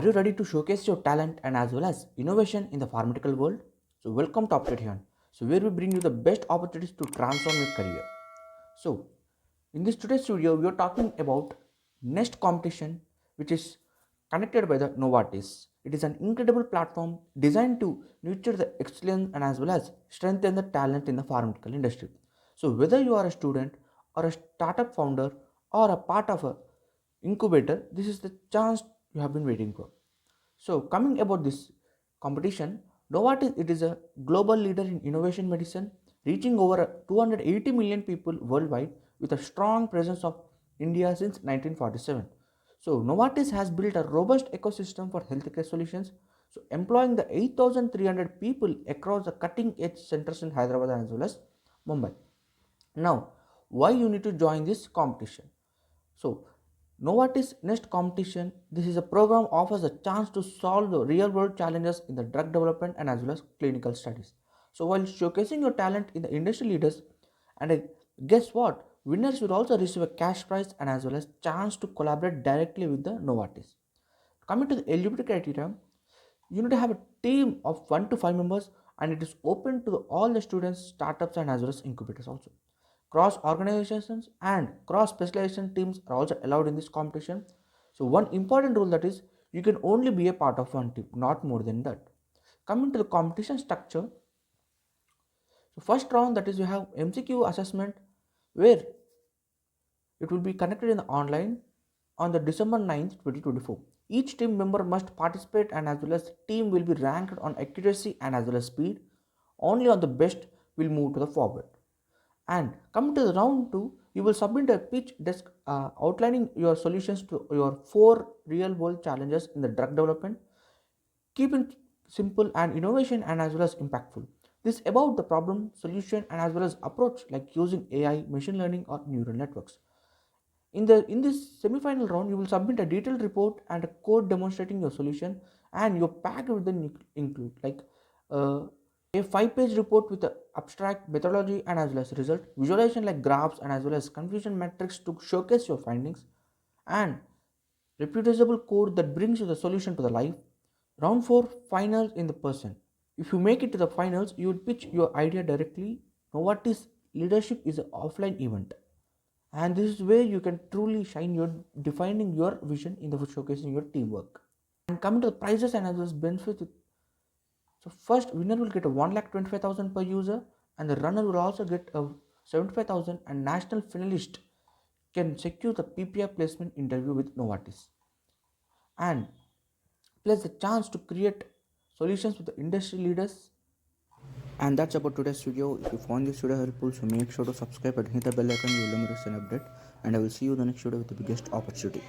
you ready to showcase your talent and as well as innovation in the pharmaceutical world? So, welcome to Update here. So, where we bring you the best opportunities to transform your career. So, in this today's video, we are talking about Nest competition, which is connected by the Novartis. It is an incredible platform designed to nurture the excellence and as well as strengthen the talent in the pharmaceutical industry. So, whether you are a student or a startup founder or a part of a incubator, this is the chance you have been waiting for. So, coming about this competition, Novartis it is a global leader in innovation medicine, reaching over 280 million people worldwide with a strong presence of India since 1947. So, Novartis has built a robust ecosystem for healthcare solutions, so employing the 8,300 people across the cutting-edge centers in Hyderabad as well as Mumbai. Now, why you need to join this competition? So, Novartis Nest Competition, this is a program offers a chance to solve the real world challenges in the drug development and as well as clinical studies. So, while showcasing your talent in the industry leaders, and guess what? Winners will also receive a cash prize and as well as chance to collaborate directly with the Novartis. Coming to the eligibility criteria, you need to have a team of 1 to 5 members and it is open to all the students, startups and as well as incubators also. Cross organizations and cross specialization teams are also allowed in this competition. So one important rule that is you can only be a part of one team, not more than that. Coming to the competition structure, so first round that is you have MCQ assessment where it will be connected in the online on the December 9th, 2024. Each team member must participate and as well as team will be ranked on accuracy and as well as speed. Only on the best will move to the forward. And coming to the round 2, you will submit a pitch deck outlining your solutions to your 4 real world challenges in the drug development. Keep it simple and innovation and as well as impactful. This about the problem, solution and as well as approach like using AI, machine learning or neural networks. In this semi-final round, you will submit a detailed report and a code demonstrating your solution, and your pack will then include like uh, a 5-page report with the abstract methodology and as well as result, visualization like graphs and as well as confusion metrics to showcase your findings, and reproducible code that brings you the solution to the life. Round 4 finals in the person. If you make it to the finals, you will pitch your idea directly. Novartis leadership is an offline event, and this is where you can truly shine your defining your vision in the showcasing your teamwork. And coming to the prizes and as well as benefits, so first winner will get a 1,25,000 per user, and the runner will also get a 75,000, and national finalist can secure the PPI placement interview with Novartis, and plus the chance to create solutions with the industry leaders. And that's about today's video. If you found this video helpful, so make sure to subscribe and hit the bell icon. You will never miss an update. And I will see you in the next video with the biggest opportunity.